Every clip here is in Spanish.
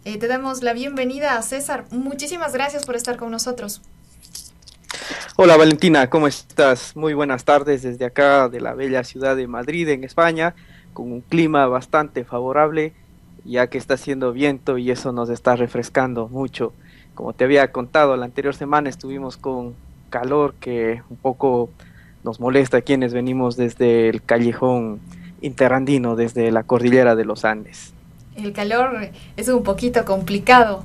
Te damos la bienvenida a César. Muchísimas gracias por estar con nosotros. Hola Valentina, ¿cómo estás? Muy buenas tardes desde acá de la bella ciudad de Madrid, en España, con un clima bastante favorable, ya que está haciendo viento y eso nos está refrescando mucho. Como te había contado, la anterior semana estuvimos con calor que un poco nos molesta a quienes venimos desde el callejón interandino, desde la cordillera de los Andes. El calor es un poquito complicado,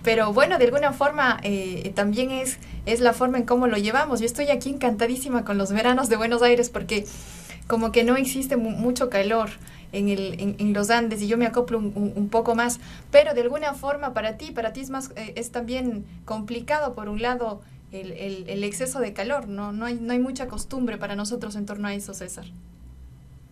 pero bueno, de alguna forma también es la forma en cómo lo llevamos. Yo estoy aquí encantadísima con los veranos de Buenos Aires porque como que no existe mucho calor en los Andes y yo me acoplo un poco más, pero de alguna forma para ti es también complicado por un lado el exceso de calor, ¿no? No hay mucha costumbre para nosotros en torno a eso, César.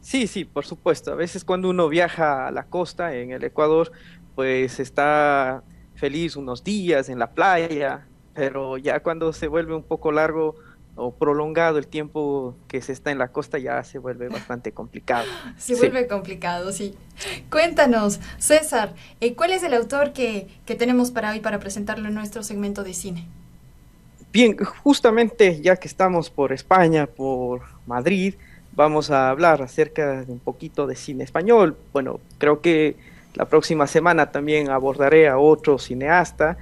Sí, sí, por supuesto. A veces cuando uno viaja a la costa en el Ecuador, pues está feliz unos días en la playa, pero ya cuando se vuelve un poco largo o prolongado el tiempo que se está en la costa, ya se vuelve bastante complicado. Se Sí. vuelve complicado, sí. Cuéntanos, César, ¿cuál es el autor que tenemos para hoy para presentarlo en nuestro segmento de cine? Bien, justamente ya que estamos por España, por Madrid, vamos a hablar acerca de un poquito de cine español. Bueno, creo que la próxima semana también abordaré a otro cineasta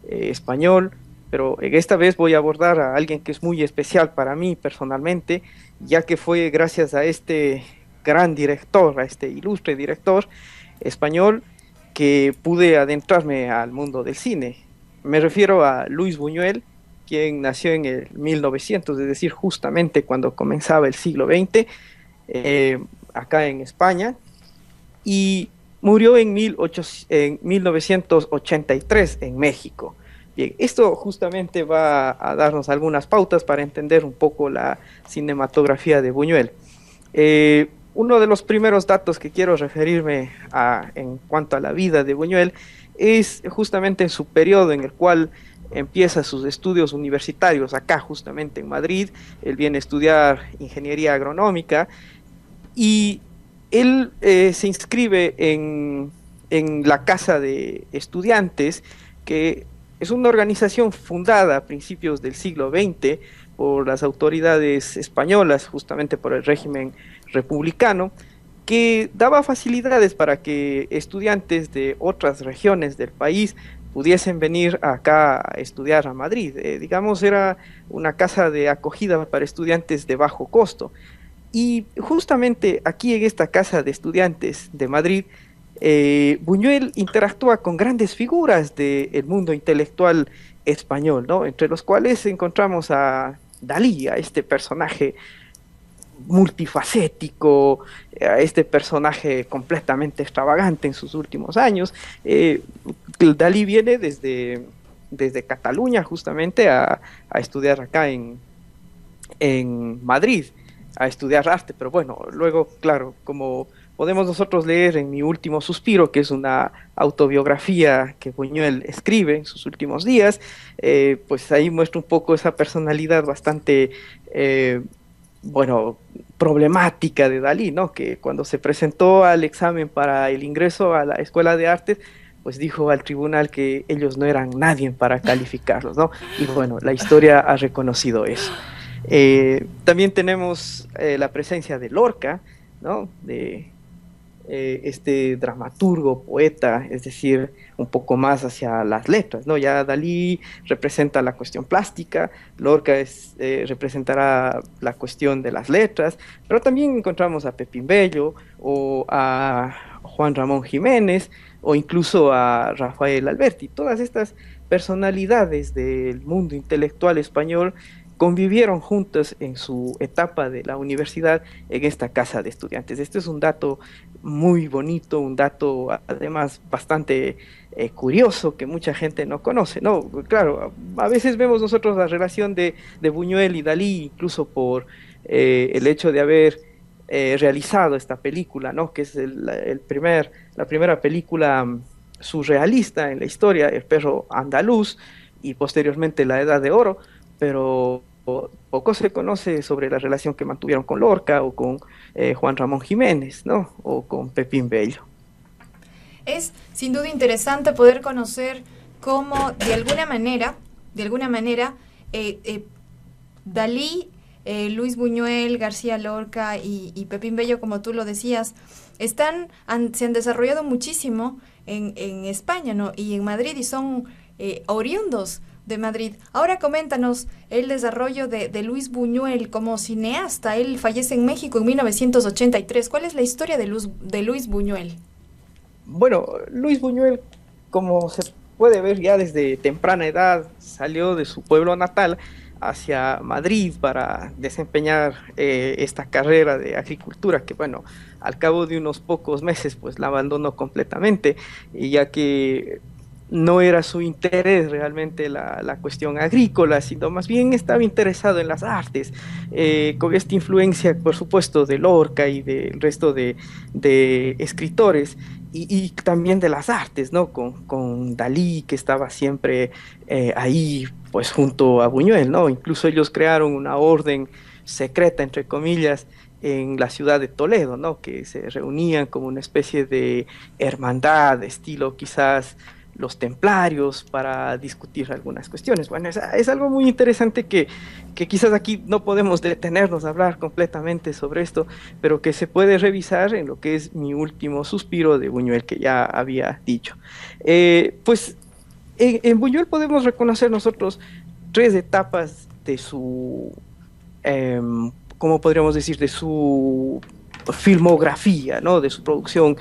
español, pero en esta vez voy a abordar a alguien que es muy especial para mí personalmente, ya que fue gracias a este gran director, a este ilustre director español, que pude adentrarme al mundo del cine. Me refiero a Luis Buñuel, quien nació en el 1900, es decir, justamente cuando comenzaba el siglo XX, eh, acá en España, y murió en 1983 en México. Bien, esto justamente va a darnos algunas pautas para entender un poco la cinematografía de Buñuel. Uno de los primeros datos que quiero referirme a en cuanto a la vida de Buñuel es justamente en su periodo en el cual empieza sus estudios universitarios acá justamente en Madrid. Él viene a estudiar ingeniería agronómica y él se inscribe en la Casa de Estudiantes, que es una organización fundada a principios del siglo XX por las autoridades españolas, justamente por el régimen republicano, que daba facilidades para que estudiantes de otras regiones del país pudiesen venir acá a estudiar a Madrid. Digamos, era una casa de acogida para estudiantes de bajo costo. Y justamente aquí en esta casa de estudiantes de Madrid, Buñuel interactúa con grandes figuras del mundo intelectual español, ¿no? Entre los cuales encontramos a Dalí, a este personaje multifacético, a este personaje completamente extravagante en sus últimos años. Dalí viene desde Cataluña justamente a estudiar acá en Madrid a estudiar arte, pero bueno, luego, claro, como podemos nosotros leer en Mi último suspiro, que es una autobiografía que Buñuel escribe en sus últimos días, pues ahí muestra un poco esa personalidad bastante, bueno, problemática de Dalí, ¿no? Que cuando se presentó al examen para el ingreso a la Escuela de Artes, pues dijo al tribunal que ellos no eran nadie para calificarlos, ¿no? Y bueno, la historia ha reconocido eso. También tenemos la presencia de Lorca, ¿no? De este dramaturgo, poeta, es decir, un poco más hacia las letras, ¿no? Ya Dalí representa la cuestión plástica, Lorca representará la cuestión de las letras, pero también encontramos a Pepín Bello o a Juan Ramón Jiménez o incluso a Rafael Alberti. Todas estas personalidades del mundo intelectual español convivieron juntos en su etapa de la universidad en esta casa de estudiantes. Este es un dato muy bonito, un dato además bastante curioso que mucha gente no conoce, ¿no? Claro, a veces vemos nosotros la relación de Buñuel y Dalí, incluso por el hecho de haber realizado esta película, ¿no? Que es la primera película surrealista en la historia, El perro andaluz, y posteriormente La Edad de Oro, pero poco se conoce sobre la relación que mantuvieron con Lorca o con Juan Ramón Jiménez, ¿no? O con Pepín Bello. Es sin duda interesante poder conocer cómo de alguna manera, eh, eh, Dalí, Luis Buñuel, García Lorca y Pepín Bello, como tú lo decías, se han desarrollado muchísimo en España, ¿no? Y en Madrid, y son oriundos de Madrid. Ahora coméntanos el desarrollo de Luis Buñuel como cineasta. Él fallece en México en 1983. ¿Cuál es la historia de Luis Buñuel? Bueno, Luis Buñuel, como se puede ver ya desde temprana edad, salió de su pueblo natal hacia Madrid para desempeñar esta carrera de agricultura que, bueno, al cabo de unos pocos meses, pues la abandonó completamente, y ya que no era su interés realmente la cuestión agrícola, sino más bien estaba interesado en las artes, con esta influencia, por supuesto, de Lorca y del resto de escritores, y también de las artes, ¿no? Con Dalí, que estaba siempre ahí, pues junto a Buñuel, ¿no? Incluso ellos crearon una orden secreta, entre comillas, en la ciudad de Toledo, ¿no? Que se reunían como una especie de hermandad, estilo quizás los templarios, para discutir algunas cuestiones. Bueno, es algo muy interesante que quizás aquí no podemos detenernos a hablar completamente sobre esto, pero que se puede revisar en lo que es Mi último suspiro de Buñuel, que ya había dicho. Pues en Buñuel podemos reconocer nosotros tres etapas de su, ¿cómo podríamos decir? De su filmografía, ¿no? De su producción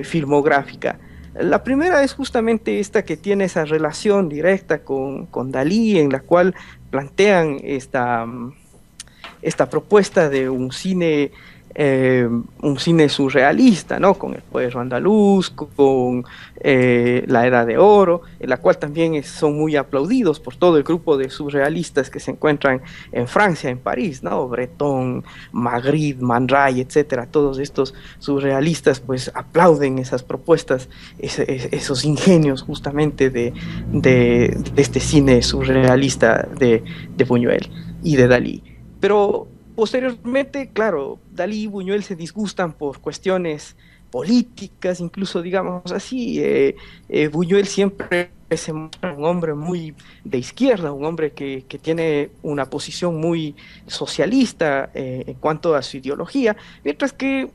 filmográfica. La primera es justamente esta que tiene esa relación directa con Dalí, en la cual plantean esta propuesta de un cine surrealista, ¿no? Con el pueblo andaluz, con la Edad de Oro, en la cual también son muy aplaudidos por todo el grupo de surrealistas que se encuentran en Francia, en París, ¿no? Breton, Magritte, Man Ray, etcétera. Todos estos surrealistas pues aplauden esas propuestas, esos ingenios justamente de este cine surrealista de Buñuel y de Dalí. Pero posteriormente, claro, Dalí y Buñuel se disgustan por cuestiones políticas, incluso digamos así. Buñuel siempre se muestra un hombre muy de izquierda, un hombre que tiene una posición muy socialista en cuanto a su ideología, mientras que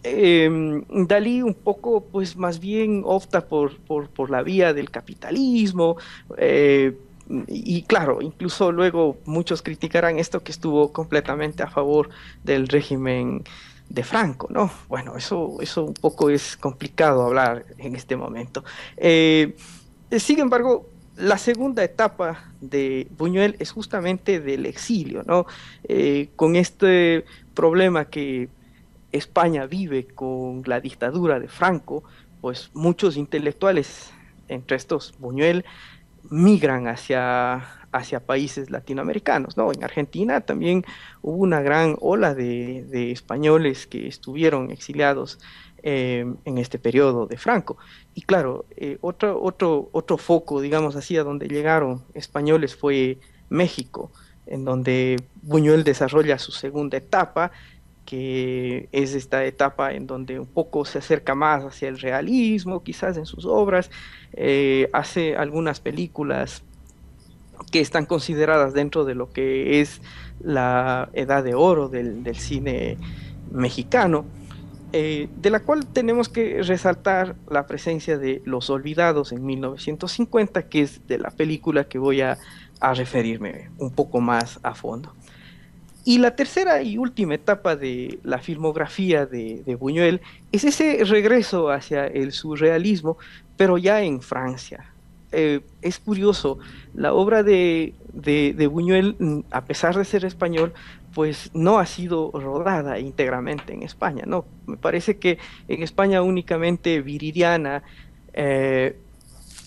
Dalí un poco, pues más bien opta por la vía del capitalismo. Y claro, incluso luego muchos criticarán esto, que estuvo completamente a favor del régimen de Franco, ¿no? Bueno, eso un poco es complicado hablar en este momento. Sin embargo, la segunda etapa de Buñuel es justamente del exilio, ¿no? Con este problema que España vive con la dictadura de Franco, pues muchos intelectuales, entre estos Buñuel, migran hacia países latinoamericanos, ¿no? En Argentina también hubo una gran ola de españoles que estuvieron exiliados en este periodo de Franco. Y claro, otro foco, digamos así, a donde llegaron españoles fue México, en donde Buñuel desarrolla su segunda etapa, que es esta etapa en donde un poco se acerca más hacia el realismo, quizás en sus obras, hace algunas películas que están consideradas dentro de lo que es la edad de oro del cine mexicano, de la cual tenemos que resaltar la presencia de Los Olvidados en 1950, que es de la película que voy a referirme un poco más a fondo. Y la tercera y última etapa de la filmografía de Buñuel es ese regreso hacia el surrealismo, pero ya en Francia. Es curioso, la obra de Buñuel, a pesar de ser español, pues no ha sido rodada íntegramente en España, ¿no? Me parece que en España únicamente Viridiana eh,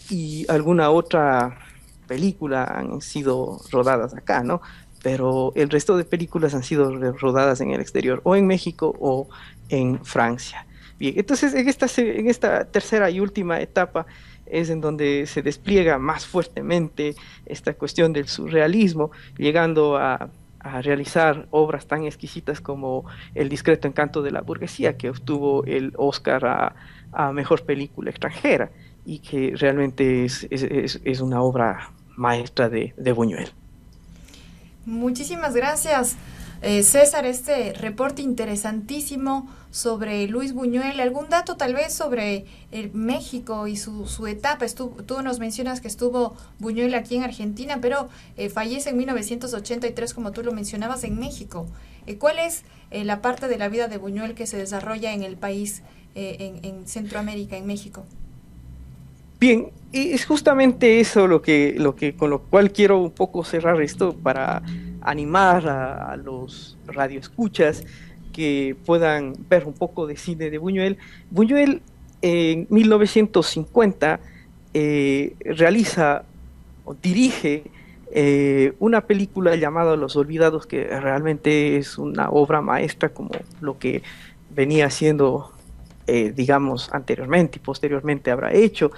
y alguna otra película han sido rodadas acá, ¿no? Pero el resto de películas han sido rodadas en el exterior, o en México o en Francia. Bien, entonces en esta tercera y última etapa es en donde se despliega más fuertemente esta cuestión del surrealismo, llegando a realizar obras tan exquisitas como El discreto encanto de la burguesía, que obtuvo el Oscar a mejor película extranjera y que realmente es una obra maestra de Buñuel. Muchísimas gracias, César, este reporte interesantísimo sobre Luis Buñuel. ¿Algún dato tal vez sobre México y su etapa? Tú nos mencionas que estuvo Buñuel aquí en Argentina, pero fallece en 1983, como tú lo mencionabas, en México. ¿Cuál es la parte de la vida de Buñuel que se desarrolla en el país, en Centroamérica, en México? Bien, y es justamente eso con lo cual quiero un poco cerrar esto para animar a los radioescuchas que puedan ver un poco de cine de Buñuel. Buñuel en 1950 realiza o dirige una película llamada Los Olvidados, que realmente es una obra maestra como lo que venía haciendo, digamos, anteriormente y posteriormente habrá hecho.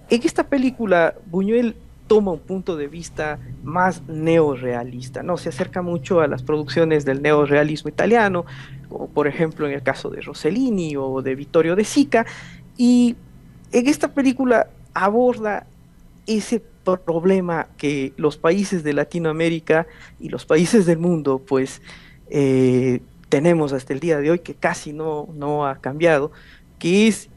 En esta película, Buñuel toma un punto de vista más neorrealista, ¿no? Se acerca mucho a las producciones del neorrealismo italiano, como por ejemplo en el caso de Rossellini o de Vittorio De Sica, y en esta película aborda ese problema que los países de Latinoamérica y los países del mundo, pues, tenemos hasta el día de hoy, que casi no ha cambiado, que es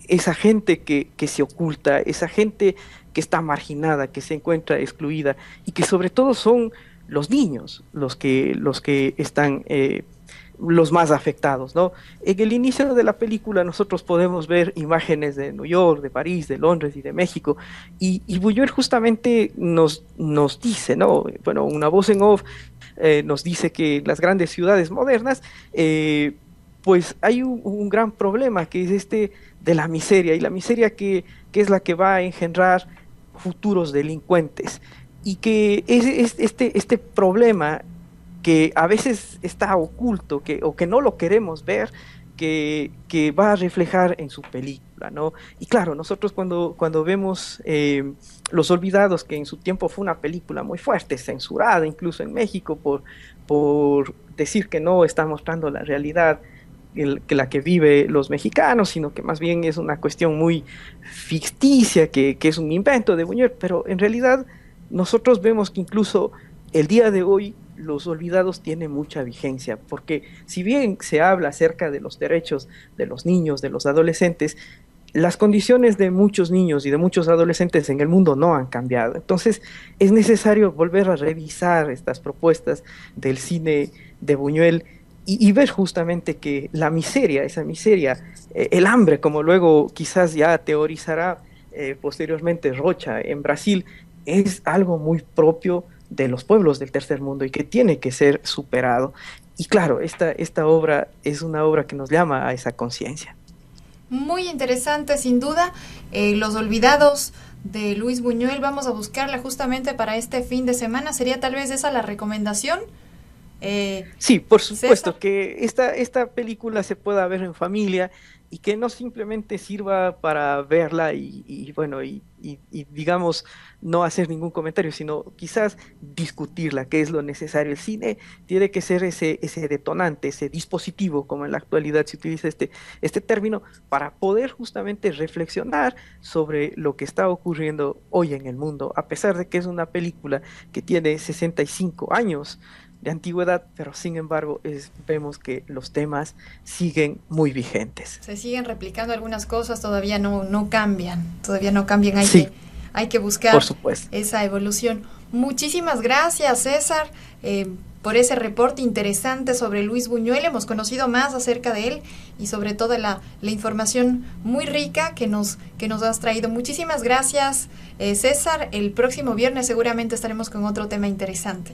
esa gente que se oculta, esa gente que está marginada, que se encuentra excluida y que sobre todo son los niños los que están los más afectados, ¿no? En el inicio de la película nosotros podemos ver imágenes de New York, de París, de Londres y de México, y Buñuel justamente nos dice, ¿no? Bueno, una voz en off nos dice que las grandes ciudades modernas, pues hay un gran problema que es este de la miseria, y la miseria que es la que va a engendrar futuros delincuentes, y que este problema que a veces está oculto, o que no lo queremos ver, que va a reflejar en su película, ¿no? Y claro, nosotros cuando vemos Los Olvidados, que en su tiempo fue una película muy fuerte, censurada incluso en México por decir que no está mostrando la realidad que la que vive los mexicanos, sino que más bien es una cuestión muy ficticia, que es un invento de Buñuel, pero en realidad nosotros vemos que incluso el día de hoy Los Olvidados tiene mucha vigencia, porque si bien se habla acerca de los derechos de los niños, de los adolescentes, las condiciones de muchos niños y de muchos adolescentes en el mundo no han cambiado. Entonces es necesario volver a revisar estas propuestas del cine de Buñuel y ver justamente que la miseria, esa miseria, el hambre, como luego quizás ya teorizará posteriormente Rocha en Brasil, es algo muy propio de los pueblos del tercer mundo y que tiene que ser superado. Y claro, esta obra es una obra que nos llama a esa conciencia. Muy interesante, sin duda. Los Olvidados de Luis Buñuel, vamos a buscarla justamente para este fin de semana. ¿Sería tal vez esa la recomendación? Sí, por supuesto, César. que esta película se pueda ver en familia y que no simplemente sirva para verla y digamos no hacer ningún comentario, sino quizás discutirla, qué es lo necesario. El cine tiene que ser ese detonante, ese dispositivo, como en la actualidad se utiliza este término, para poder justamente reflexionar sobre lo que está ocurriendo hoy en el mundo, a pesar de que es una película que tiene 65 años de antigüedad, pero sin embargo vemos que los temas siguen muy vigentes. Se siguen replicando algunas cosas, todavía no cambian, Sí, hay que buscar por supuesto. esa evolución. Muchísimas gracias, César, por ese reporte interesante sobre Luis Buñuel. Hemos conocido más acerca de él y sobre todo la información muy rica que nos has traído. Muchísimas gracias, César. El próximo viernes seguramente estaremos con otro tema interesante.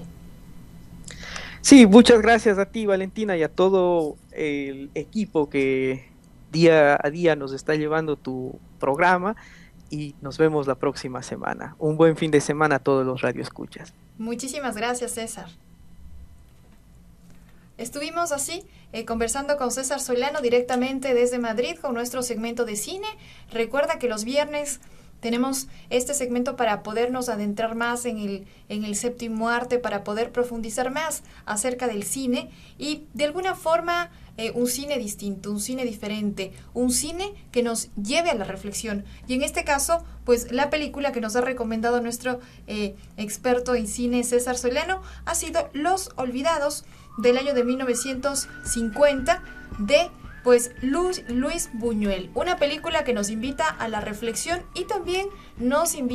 Sí, muchas gracias a ti, Valentina, y a todo el equipo que día a día nos está llevando tu programa, y nos vemos la próxima semana. Un buen fin de semana a todos los radioescuchas. Muchísimas gracias, César. Estuvimos así conversando con César Solano directamente desde Madrid con nuestro segmento de cine. Recuerda que los viernes tenemos este segmento para podernos adentrar más en el séptimo arte, para poder profundizar más acerca del cine y de alguna forma un cine distinto, un cine diferente, un cine que nos lleve a la reflexión. Y en este caso, pues la película que nos ha recomendado nuestro experto en cine César Solano ha sido Los Olvidados, del año de 1950, de pues Luis Buñuel, una película que nos invita a la reflexión y también nos invita